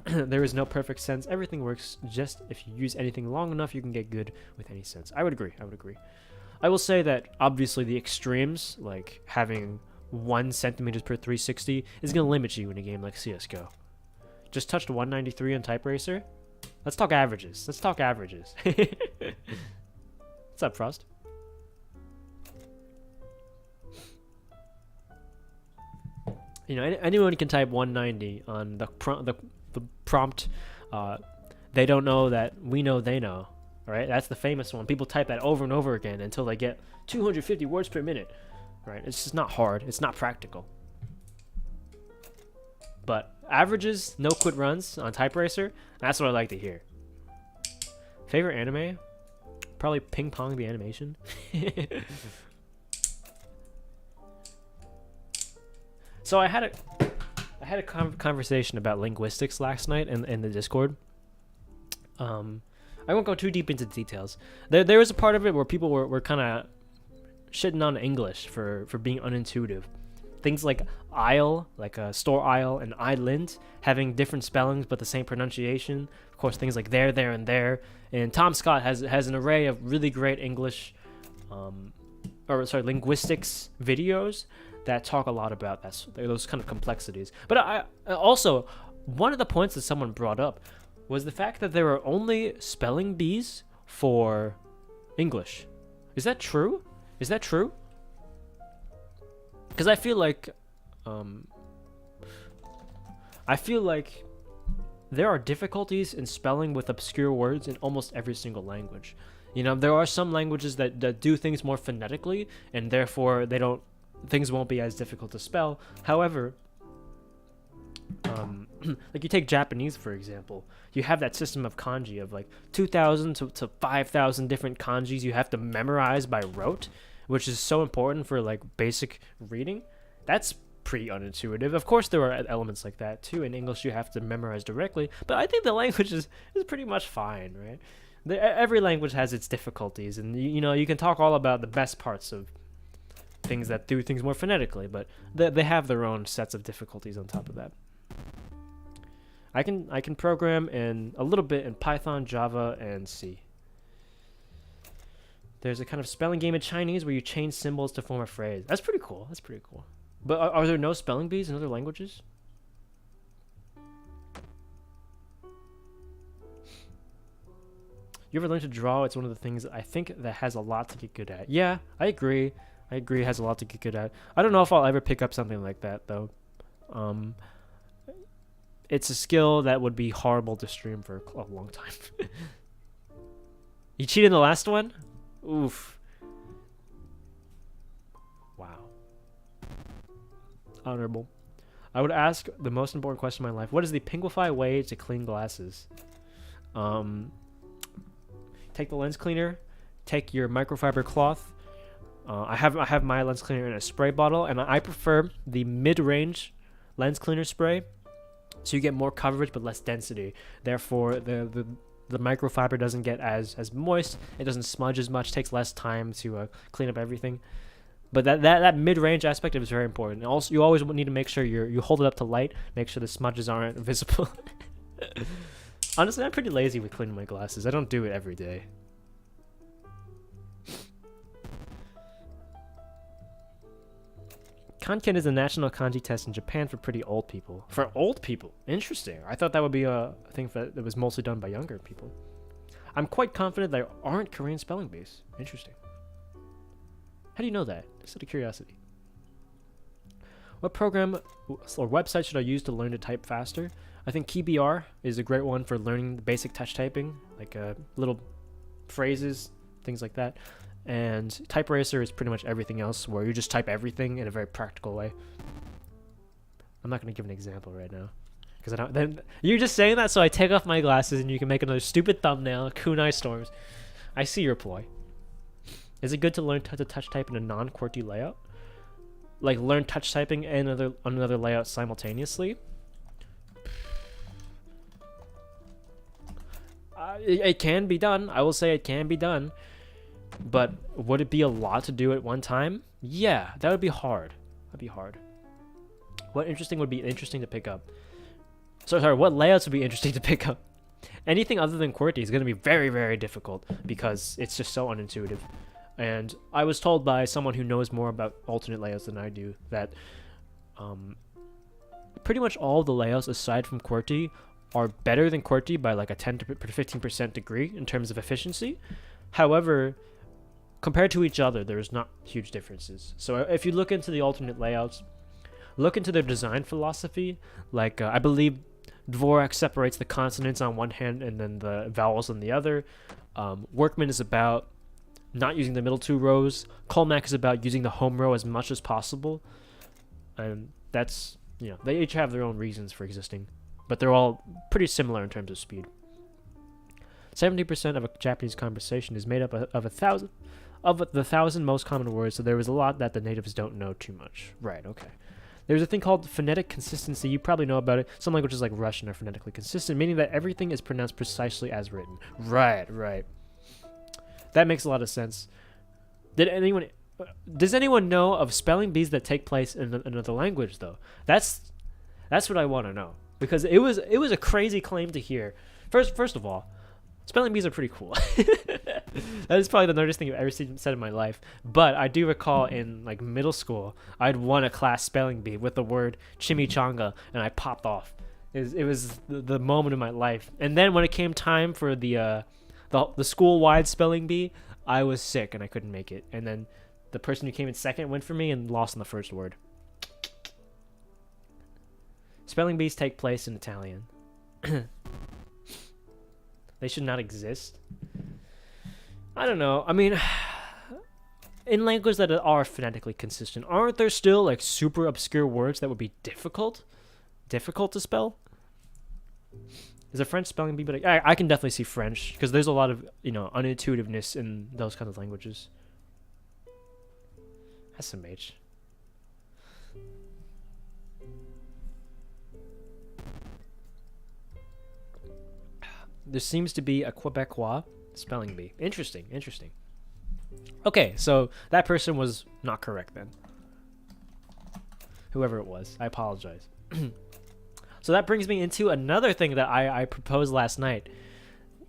There is no perfect sense. Everything works just if you use anything long enough, you can get good with any sense. I would agree. I will say that obviously the extremes, like having 1 centimeters per 360, is going to limit you in a game like CS:GO. Just touched 193 on Type Racer. Let's talk averages. What's up, Frost? You know, anyone can type 190 on the prompt. They don't know that we know they know. Right? That's the famous one. People type that over and over again until they get 250 words per minute. Right? It's just not hard. It's not practical. But averages, no quit runs on Type Racer, that's what I like to hear. Favorite anime? Probably Ping Pong the animation. So I had a conversation about linguistics last night in the Discord. I won't go too deep into details. There was a part of it where people were kind of shitting on English for being unintuitive. Things like aisle, like a store aisle, and island having different spellings but the same pronunciation. Of course, things like there, and there. And Tom Scott has an array of really great English, linguistics videos that talk a lot about those kind of complexities. But I also, one of the points that someone brought up was the fact that there were only spelling bees for English. Is that true? Is that true? Because I feel like there are difficulties in spelling with obscure words in almost every single language. You know, there are some languages that do things more phonetically, and therefore things won't be as difficult to spell. However, like you take Japanese, for example, you have that system of kanji of like 2,000 to 5,000 different kanjis you have to memorize by rote, which is so important for like basic reading. That's pretty unintuitive. Of course, there are elements like that too. In English, you have to memorize directly, but I think the language is pretty much fine, right? Every language has its difficulties, and you know, you can talk all about the best parts of things that do things more phonetically, but they have their own sets of difficulties on top of that. I can program in a little bit in Python, Java, and C. There's a kind of spelling game in Chinese where you change symbols to form a phrase. That's pretty cool. That's pretty cool. But are there no spelling bees in other languages? You ever learn to draw? It's one of the things I think that has a lot to get good at. Yeah, I agree. It has a lot to get good at. I don't know if I'll ever pick up something like that, though. It's a skill that would be horrible to stream for a long time. You cheated in the last one? Oof. Wow. Honorable. I would ask the most important question in my life. What is the pinguify way to clean glasses? Take the lens cleaner. Take your microfiber cloth. I have my lens cleaner in a spray bottle, and I prefer the mid-range lens cleaner spray, so you get more coverage but less density. Therefore, the microfiber doesn't get as moist. It doesn't smudge as much. Takes less time to clean up everything. But that mid-range aspect is very important. And also, you always need to make sure you hold it up to light. Make sure the smudges aren't visible. Honestly, I'm pretty lazy with cleaning my glasses. I don't do it every day. Kanken is a national kanji test in Japan for pretty old people. For old people? Interesting. I thought that would be a thing that was mostly done by younger people. I'm quite confident there aren't Korean spelling bees. Interesting. How do you know that? Just out of curiosity. What program or website should I use to learn to type faster? I think KeyBR is a great one for learning the basic touch typing, like little phrases, things like that. And TypeRacer is pretty much everything else, where you just type everything in a very practical way. I'm not going to give an example right now, because I don't. Then you're just saying that so I take off my glasses and you can make another stupid thumbnail. Kunai Storms. I see your ploy. Is it good to learn how to touch type in a non-QWERTY layout? Like learn touch typing and another layout simultaneously? It can be done. I will say it can be done. But would it be a lot to do at one time? Yeah, that would be hard. That'd be hard. What would be interesting to pick up? Sorry, what layouts would be interesting to pick up? Anything other than QWERTY is going to be very, very difficult because it's just so unintuitive. And I was told by someone who knows more about alternate layouts than I do that pretty much all the layouts aside from QWERTY are better than QWERTY by like a 10 to 15% degree in terms of efficiency. However, compared to each other, there's not huge differences. So if you look into the alternate layouts, look into their design philosophy. Like I believe Dvorak separates the consonants on one hand and then the vowels on the other. Workman is about not using the middle two rows. Colmac is about using the home row as much as possible. And that's, you know, they each have their own reasons for existing, but they're all pretty similar in terms of speed. 70% of a Japanese conversation is made up of the 1,000 most common words, so there was a lot that the natives don't know too much. Right, okay. There's a thing called phonetic consistency. You probably know about it. Some languages like Russian are phonetically consistent, meaning that everything is pronounced precisely as written. Right. That makes a lot of sense. Does anyone know of spelling bees that take place in another language, though? That's what I want to know, because it was a crazy claim to hear. First of all, spelling bees are pretty cool. That is probably the nerdest thing I've ever said in my life. But I do recall in like middle school, I'd won a class spelling bee with the word chimichanga, and I popped off. It was the moment of my life. And then when it came time for the school-wide spelling bee, I was sick and I couldn't make it. And then the person who came in second went for me and lost on the first word. Spelling bees take place in Italian. They should not exist. I don't know. I mean, in languages that are phonetically consistent, aren't there still like super obscure words that would be difficult to spell? Is a French spelling bee? But I can definitely see French because there's a lot of unintuitiveness in those kinds of languages. SMH. There seems to be a Quebecois spelling bee. Interesting. Okay, so that person was not correct then. Whoever it was, I apologize. So that brings me into another thing that I proposed last night,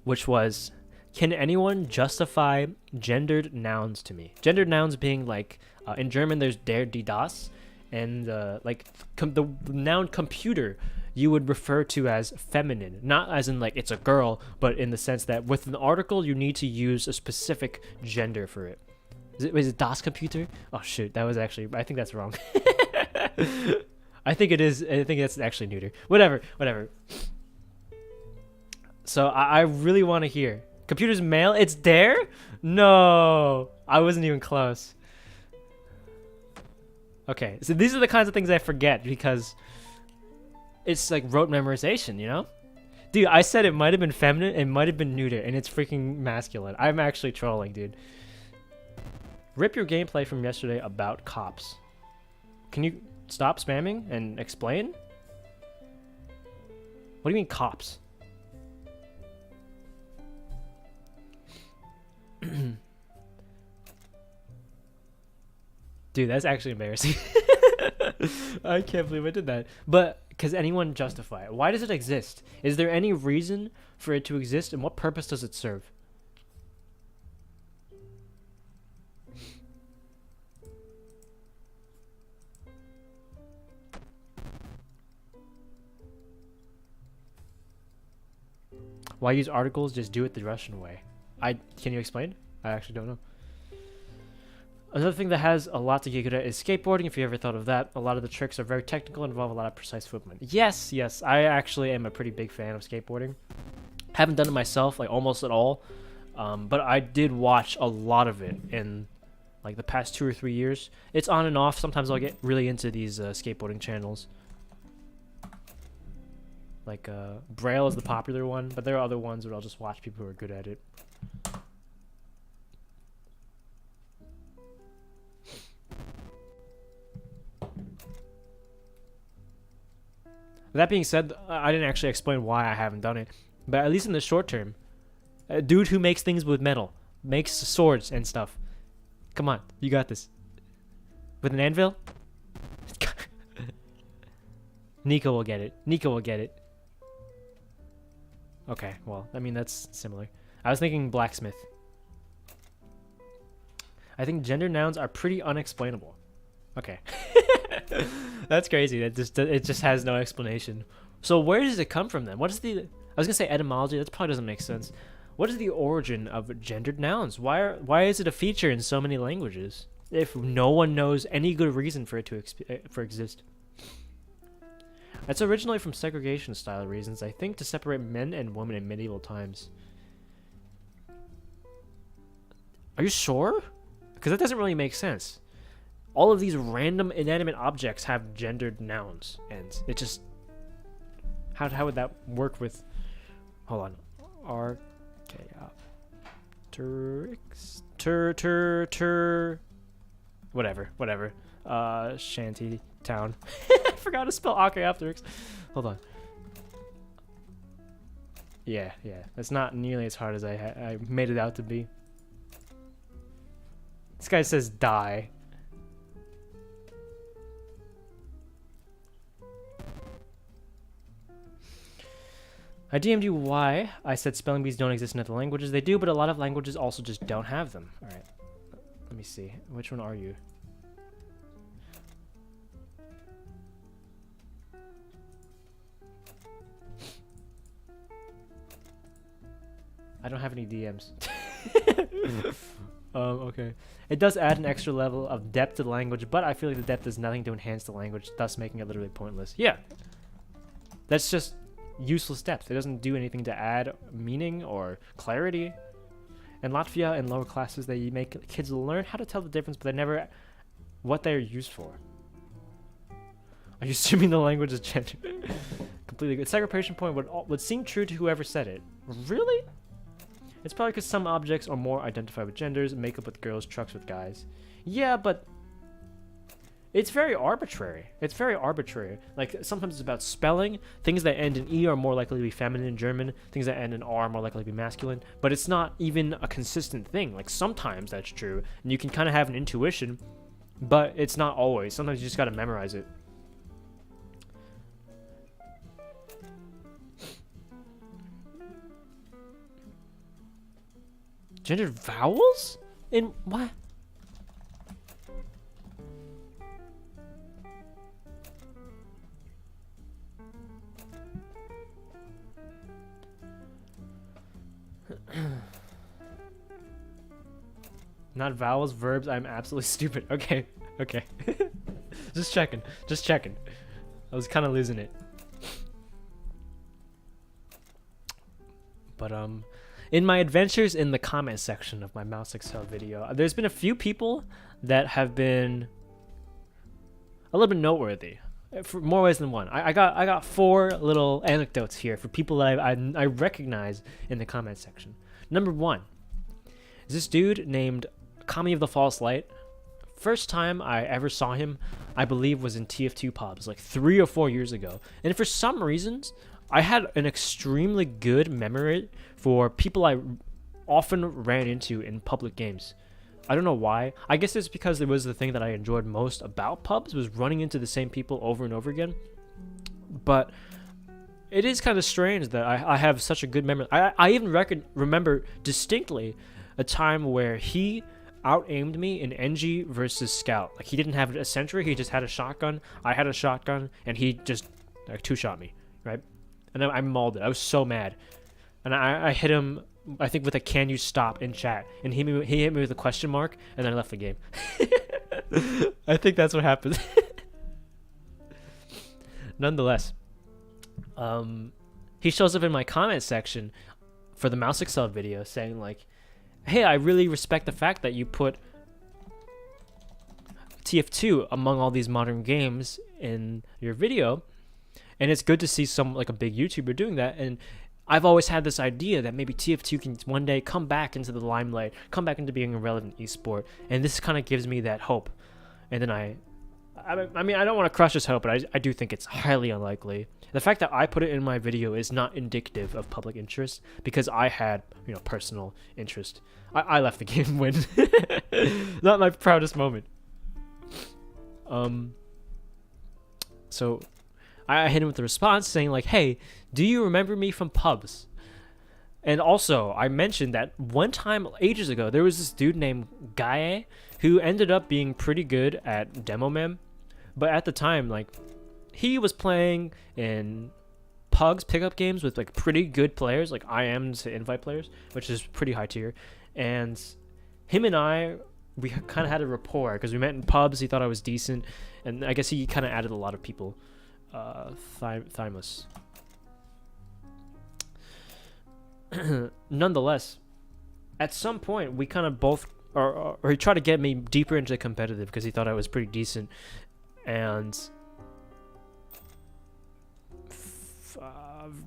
which was, can anyone justify gendered nouns to me? Gendered nouns being like, in German there's der, die, das, and like the noun computer you would refer to as feminine, not as in like it's a girl, but in the sense that with an article you need to use a specific gender for it. Is it das Computer? Oh shoot, that was actually, I think that's wrong. I think it is. I think that's actually neuter. Whatever. So I really want to hear. Computer's male? It's der? No, I wasn't even close. Okay, so these are the kinds of things I forget because it's like rote memorization, you know? Dude, I said it might have been feminine, it might have been neuter, and it's freaking masculine. I'm actually trolling, dude. Rip your gameplay from yesterday about cops. Can you stop spamming and explain? What do you mean cops? Dude, that's actually embarrassing. I can't believe I did that. But can anyone justify it? Why does it exist? Is there any reason for it to exist, and what purpose does it serve? Why use articles? Just do it the Russian way. Can you explain? I actually don't know. Another thing that has a lot to get good at is skateboarding, if you ever thought of that. A lot of the tricks are very technical and involve a lot of precise footment. Yes, I actually am a pretty big fan of skateboarding. Haven't done it myself, like almost at all, but I did watch a lot of it in like the past 2 or 3 years. It's on and off. Sometimes I'll get really into these skateboarding channels. Like Braille is the popular one, but there are other ones where I'll just watch people who are good at it. That being said, I didn't actually explain why I haven't done it, but at least in the short term, a dude who makes things with metal, makes swords and stuff. Come on, you got this. With an anvil? Nico will get it. Okay, well, I mean, that's similar. I was thinking blacksmith. I think gender nouns are pretty unexplainable. Okay. That's crazy. It just has no explanation. So where does it come from then? What is the... I was gonna say etymology. That probably doesn't make sense. What is the origin of gendered nouns? Why is it a feature in so many languages if no one knows any good reason for it to exist? It's originally from segregation style reasons, I think, to separate men and women in medieval times. Are you sure? Because that doesn't really make sense. All of these random inanimate objects have gendered nouns, and it just... How would that work with... Hold on. Whatever. Shanty town. I forgot to spell Archaeopteryx. Hold on. Yeah. That's not nearly as hard as I made it out to be. This guy says die. I DM'd you why I said spelling bees don't exist in other languages. They do, but a lot of languages also just don't have them. Alright. Let me see. Which one are you? I don't have any DMs. Okay. It does add an extra level of depth to the language, but I feel like the depth does nothing to enhance the language, thus making it literally pointless. Yeah. That's just useless depth. It doesn't do anything to add meaning or clarity. In Latvia, in lower classes, they make kids learn how to tell the difference, but they never what they're used for. Are you assuming the language is gender? Completely good. Segregation point would seem true to whoever said it. Really? It's probably because some objects are more identified with genders, makeup with girls, trucks with guys. Yeah, but it's very arbitrary. It's very arbitrary. Like, sometimes it's about spelling. Things that end in E are more likely to be feminine in German. Things that end in R are more likely to be masculine. But it's not even a consistent thing. Like, sometimes that's true, and you can kind of have an intuition, but it's not always. Sometimes you just got to memorize it. Gendered vowels? In what? Not vowels, verbs. I'm absolutely stupid. Okay, okay. Just checking. Just checking. I was kind of losing it. But in my adventures in the comment section of my Mouse Excel video, there's been a few people that have been a little bit noteworthy, for more ways than one. I got 4 little anecdotes here for people that I recognize in the comment section. Number 1 is this dude named Kami of the False Light. First time I ever saw him, I believe, was in TF2 pubs like 3 or 4 years ago, and for some reasons I had an extremely good memory for people I often ran into in public games. I don't know why. I guess it's because it was the thing that I enjoyed most about pubs, was running into the same people over and over again. But it is kind of strange that I have such a good memory. I even remember distinctly a time where he out-aimed me in NG versus Scout. Like, he didn't have a sentry, he just had a shotgun. I had a shotgun, and he just like 2-shot me, right? And I mauled it. I was so mad. And I hit him, I think, with a "can you stop" in chat. And he hit me with a question mark, and then I left the game. I think that's what happened. Nonetheless, he shows up in my comment section for the Mouse Excel video saying, like, hey, I really respect the fact that you put TF2 among all these modern games in your video. And it's good to see like a big YouTuber doing that. And I've always had this idea that maybe TF2 can one day come back into the limelight, come back into being a relevant esport. And this kind of gives me that hope. And then I mean, I don't want to crush this hope, but I do think it's highly unlikely. The fact that I put it in my video is not indicative of public interest, because I had, personal interest. I left the game when not my proudest moment. So I hit him with a response saying, like, hey, do you remember me from pubs? And also, I mentioned that one time ages ago, there was this dude named Gaye who ended up being pretty good at Demo Mem. But at the time, like, he was playing in Pugs pickup games with, like, pretty good players, like IMs to invite players, which is pretty high tier. And him and we kind of had a rapport because we met in pubs. He thought I was decent, and I guess he kind of added a lot of people. Thymus. Nonetheless, at some point we kind of both, or he tried to get me deeper into competitive because he thought I was pretty decent, and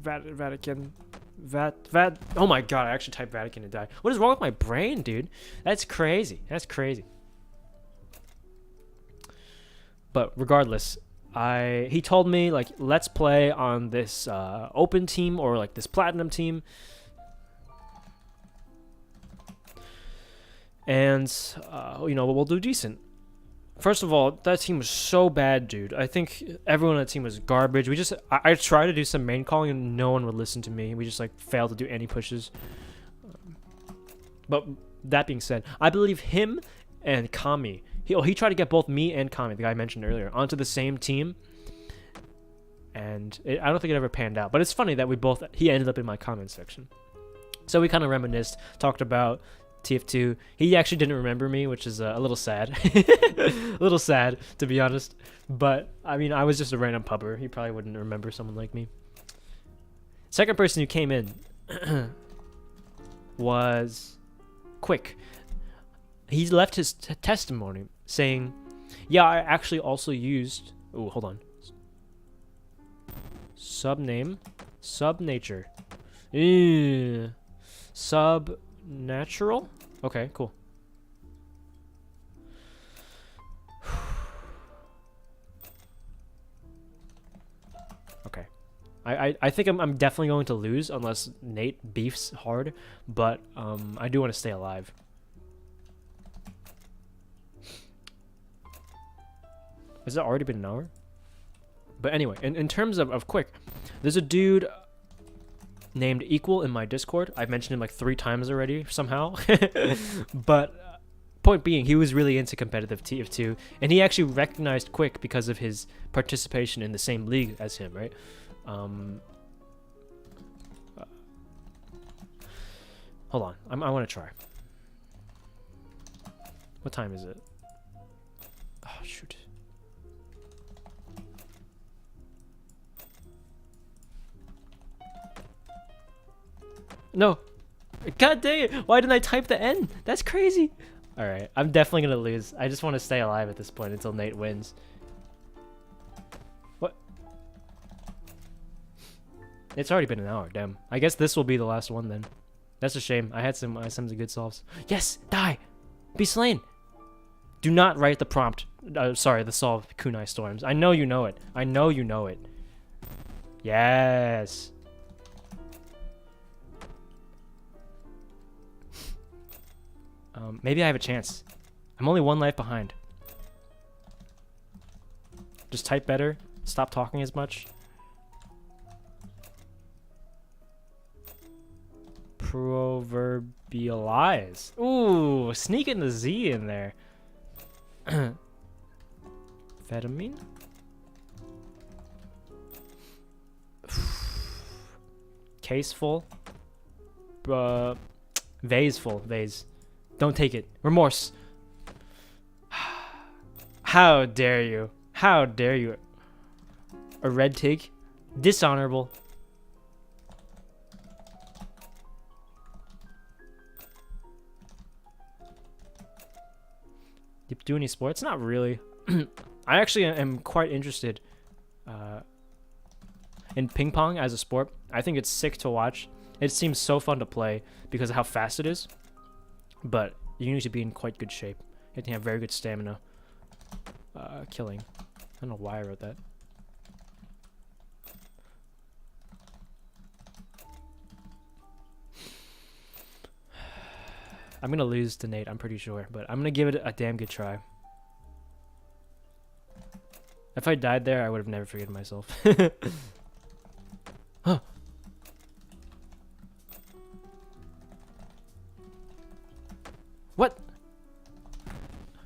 Vatican. Oh my god, I actually typed Vatican and died. What is wrong with my brain, dude? That's crazy. That's crazy. But regardless, he told me, like, let's play on this open team or like this platinum team. And we'll do decent. First of all, that team was so bad, dude. I think everyone on that team was garbage. I tried to do some main calling and no one would listen to me. We just, like, failed to do any pushes. But that being said, I believe him and Kami, he tried to get both me and Kami, the guy I mentioned earlier, onto the same team. and I don't think it ever panned out. But it's funny that he ended up in my comment section. So we kind of reminisced, talked about TF2. He actually didn't remember me, which is a little sad. A little sad, to be honest. But, I mean, I was just a random pubber. He probably wouldn't remember someone like me. Second person who came in was Quick. He left his testimony saying, yeah, I actually also used... Oh, hold on. Subname. Subnature. Subnatural? Okay, cool. Okay. I think I'm definitely going to lose unless Nate beefs hard, but I do want to stay alive. Has it already been an hour? But anyway, in terms of Quick, there's a dude named Equal in my Discord. I've mentioned him like 3 times already somehow. But point being, he was really into competitive TF2, and he actually recognized Quick because of his participation in the same league as him, right? Hold on, I want to try. What time is it? Oh, shoot. No. God dang it. Why didn't I type the N? That's crazy. Alright, I'm definitely going to lose. I just want to stay alive at this point until Nate wins. What? It's already been an hour, damn. I guess this will be the last one then. That's a shame. I had some good solves. Yes! Die! Be slain! Do not write the prompt. Sorry, the solve kunai storms. I know you know it. I know you know it. Yes! Maybe I have a chance. I'm only 1 life behind. Just type better. Stop talking as much. Proverbialize. Ooh, sneaking the Z in there. Amphetamine? Case full. Vase full. Vase. Don't take it. Remorse. How dare you? How dare you? A red tig? Dishonorable. You do any sports? Not really. I actually am quite interested in ping pong as a sport. I think it's sick to watch. It seems so fun to play because of how fast it is. But you need to be in quite good shape. You have to have very good stamina. Killing. I don't know why I wrote that. I'm gonna lose to Nate, I'm pretty sure, but I'm gonna give it a damn good try. If I died there, I would have never forgiven myself. Huh. What?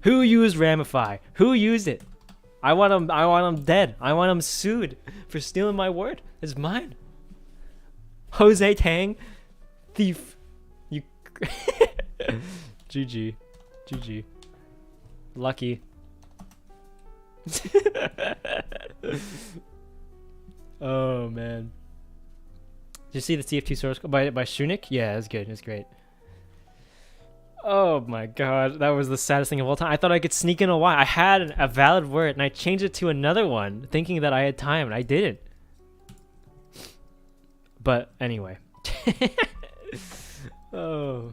Who used Ramify? Who used it? I want him dead. I want him sued for stealing my word. It's mine. Jose Tang, thief. You. GG. GG. Lucky. Oh man. Did you see the TF2 source code by Shunik? Yeah, it's good. It's great. Oh my god, that was the saddest thing of all time. I thought I could sneak in a Y. I had a valid word and I changed it to another one, thinking that I had time, and I didn't. But anyway. Oh.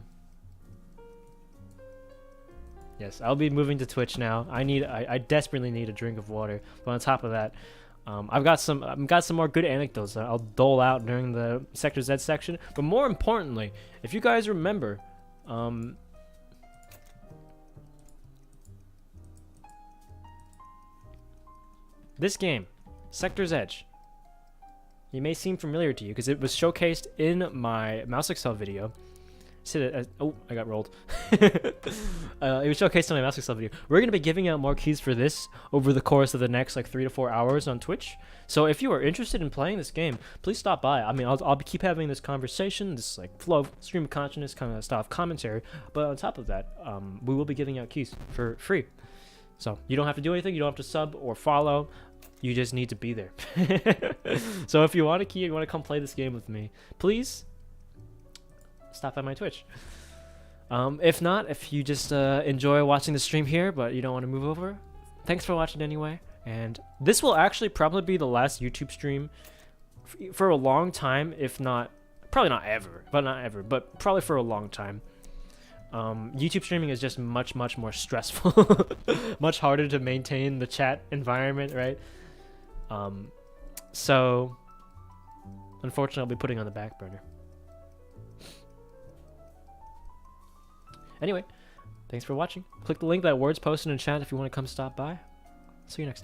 Yes, I'll be moving to Twitch now. I desperately need a drink of water. But on top of that, I've got some more good anecdotes that I'll dole out during the Sector Z section. But more importantly, if you guys remember, this game, Sector's Edge, it may seem familiar to you because it was showcased in my Mouse Excel video, Oh, I got rolled. It was showcased on my Master Club video. We're gonna be giving out more keys for this over the course of the next like 3 to 4 hours on Twitch. So if you are interested in playing this game, please stop by. I mean, I'll keep having this conversation, this like flow of stream of consciousness kind of stuff, commentary. But on top of that, we will be giving out keys for free. So you don't have to do anything. You don't have to sub or follow. You just need to be there. So if you want a key, you want to come play this game with me, please stop by my Twitch. If not, if you just enjoy watching the stream here but you don't want to move over, thanks for watching anyway. And this will actually probably be the last YouTube stream for a long time, if not, probably not ever, but probably for a long time. YouTube streaming is just much more stressful, much harder to maintain the chat environment, right? So unfortunately I'll be putting on the back burner. Anyway, thanks for watching. Click the link that Word's posted in chat if you want to come stop by. See you next time.